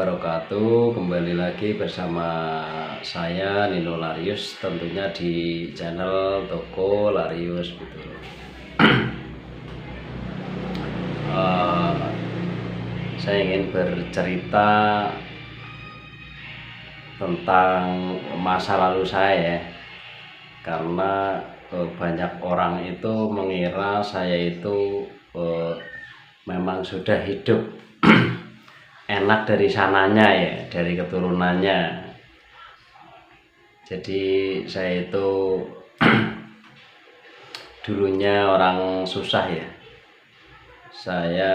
wabarakatuh. Kembali lagi bersama saya Nino Larius, tentunya di channel Toko Larius gitu. Saya ingin bercerita tentang masa lalu saya, karena banyak orang itu mengira saya itu memang sudah hidup enak dari sananya ya, dari keturunannya. Jadi saya itu dulunya orang susah ya. Saya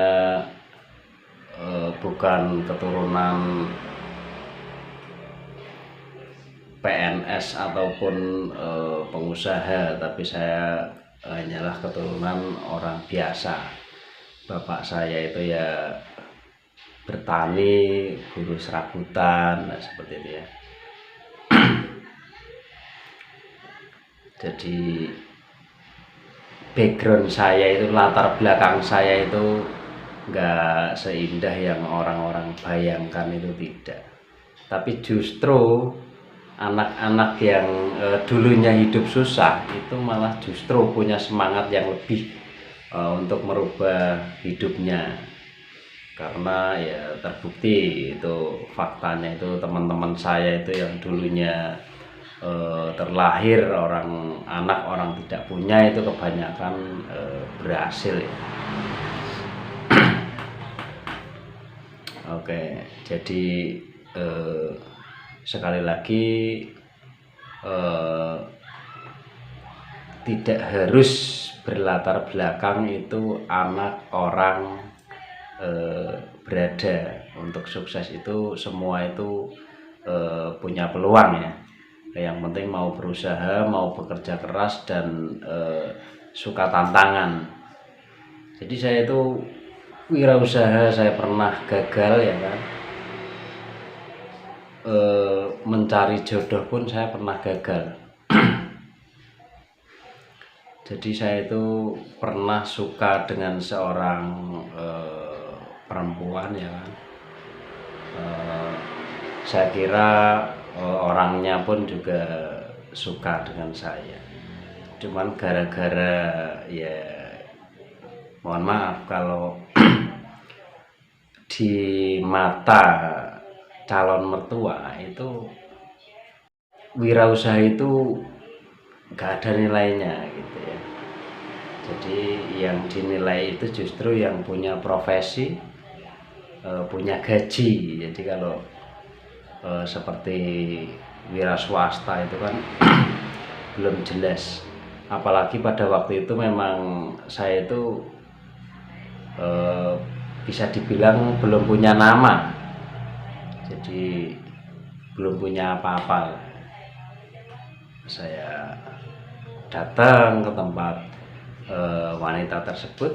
bukan keturunan PNS ataupun pengusaha, tapi saya hanyalah keturunan orang biasa. Bapak saya itu ya bertani, guru serabutan, seperti itu ya. Jadi background saya itu, latar belakang saya itu nggak seindah yang orang-orang bayangkan, itu tidak. Tapi justru anak-anak yang dulunya hidup susah itu malah justru punya semangat yang lebih untuk merubah hidupnya. Karena ya terbukti itu faktanya, itu teman-teman saya itu yang dulunya terlahir anak orang tidak punya, itu kebanyakan berhasil ya. Oke, jadi sekali lagi tidak harus berlatar belakang itu anak orang berada untuk sukses. Itu semua itu punya peluang ya. Yang penting mau berusaha, mau bekerja keras, dan suka tantangan. Jadi saya itu wirausaha, saya pernah gagal ya kan. Mencari jodoh pun saya pernah gagal. Jadi saya itu pernah suka dengan seorang perempuan ya kan. Saya kira orangnya pun juga suka dengan saya. Cuman gara-gara ya, mohon maaf kalau di mata calon mertua itu wirausaha itu gak ada nilainya gitu ya. Jadi yang dinilai itu justru yang punya profesi, punya gaji. Jadi kalau seperti wira swasta itu kan belum jelas. Apalagi pada waktu itu memang saya itu bisa dibilang belum punya nama. Jadi belum punya apa-apa. Saya datang ke tempat wanita tersebut.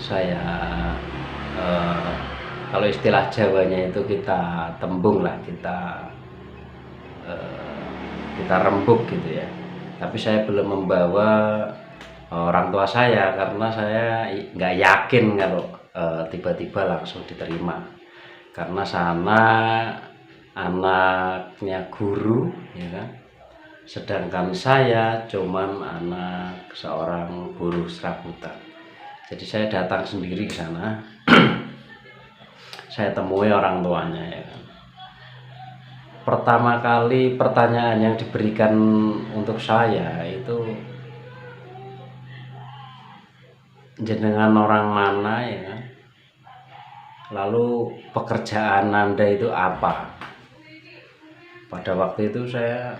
Saya kalau istilah Jawanya itu kita tembung lah, kita rembuk gitu ya. Tapi saya belum membawa orang tua saya, karena saya nggak yakin kalau tiba-tiba langsung diterima. Karena sana anaknya guru ya kan, sedangkan saya cuman anak seorang buruh serabutan. Jadi saya datang sendiri ke sana. Saya temui orang tuanya ya kan. Pertama kali pertanyaan yang diberikan untuk saya itu, jenengan orang mana ya kan, lalu pekerjaan Anda itu apa. Pada waktu itu saya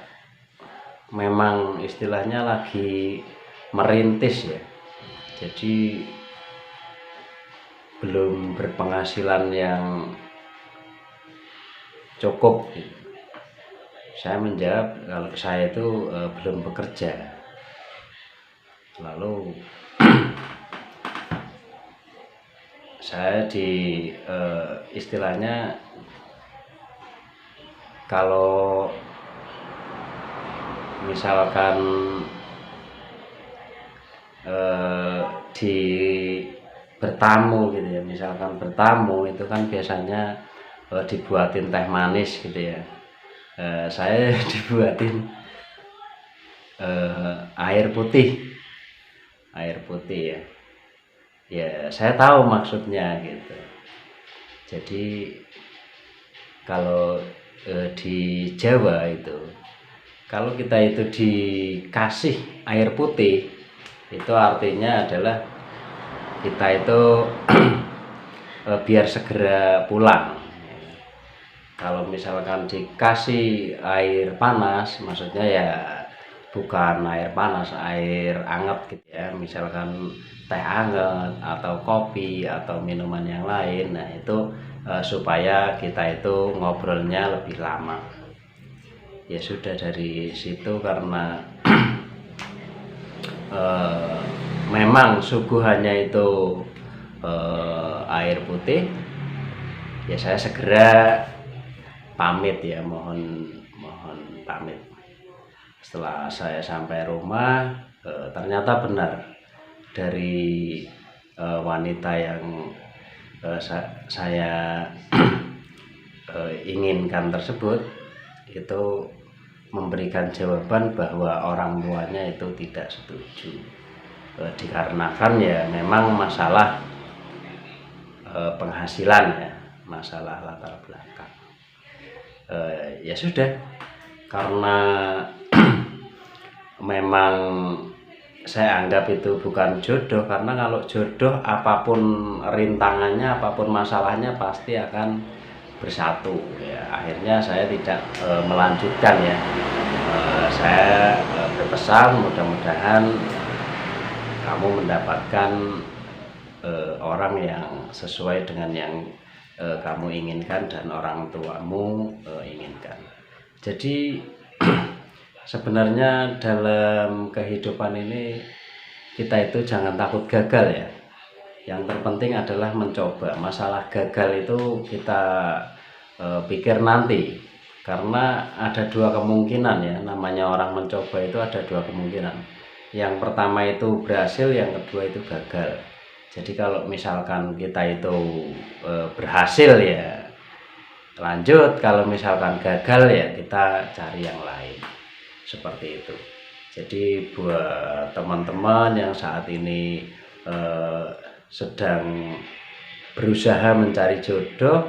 memang istilahnya lagi merintis ya, jadi belum berpenghasilan yang cukup gitu. Saya menjawab kalau saya itu belum bekerja. Lalu saya istilahnya kalau misalkan bertamu gitu ya, misalkan bertamu itu kan biasanya dibuatin teh manis gitu ya. Saya dibuatin air putih, ya. Ya saya tahu maksudnya gitu. Jadi kalau di Jawa itu, kalau kita itu dikasih air putih, itu artinya adalah kita itu biar segera pulang. Kalau misalkan dikasih air panas, maksudnya ya bukan air panas, air anget gitu ya, misalkan teh anget atau kopi atau minuman yang lain. Nah itu supaya kita itu ngobrolnya lebih lama. Ya sudah, dari situ karena memang suguhannya itu air putih, ya saya segera pamit ya, mohon pamit. Setelah saya sampai rumah, ternyata benar dari wanita yang saya inginkan tersebut itu memberikan jawaban bahwa orang tuanya itu tidak setuju, dikarenakan ya memang masalah penghasilan ya, masalah latar belakang. Ya sudah, karena memang saya anggap itu bukan jodoh, karena kalau jodoh apapun rintangannya, apapun masalahnya pasti akan bersatu ya. Akhirnya saya tidak melanjutkan ya. Saya berpesan mudah-mudahan kamu mendapatkan orang yang sesuai dengan yang kamu inginkan dan orang tuamu inginkan. Jadi sebenarnya dalam kehidupan ini kita itu jangan takut gagal ya. Yang terpenting adalah mencoba. Masalah gagal itu kita pikir nanti, karena ada dua kemungkinan ya. Namanya orang mencoba itu ada dua kemungkinan. Yang pertama itu berhasil, yang kedua itu gagal. Jadi kalau misalkan kita itu berhasil ya lanjut, kalau misalkan gagal ya kita cari yang lain, seperti itu. Jadi buat teman-teman yang saat ini sedang berusaha mencari jodoh,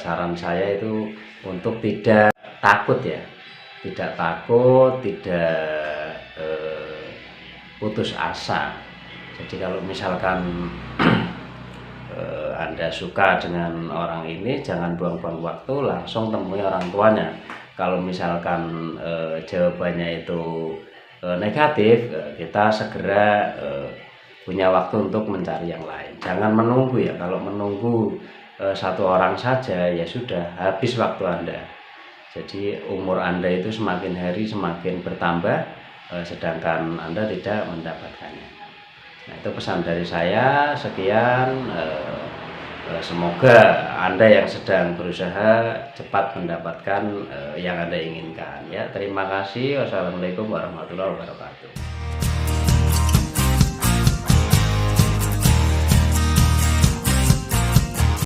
saran saya itu untuk tidak takut ya, tidak takut, tidak putus asa. Jadi kalau misalkan Anda suka dengan orang ini, jangan buang-buang waktu, langsung temui orang tuanya. Kalau misalkan jawabannya itu negatif, kita segera punya waktu untuk mencari yang lain. Jangan menunggu ya. Kalau menunggu satu orang saja ya sudah habis waktu Anda. Jadi umur Anda itu semakin hari semakin bertambah, sedangkan Anda tidak mendapatkannya. Nah itu pesan dari saya. Sekian, semoga Anda yang sedang berusaha cepat mendapatkan yang Anda inginkan ya. Terima kasih. Wassalamualaikum warahmatullahi wabarakatuh.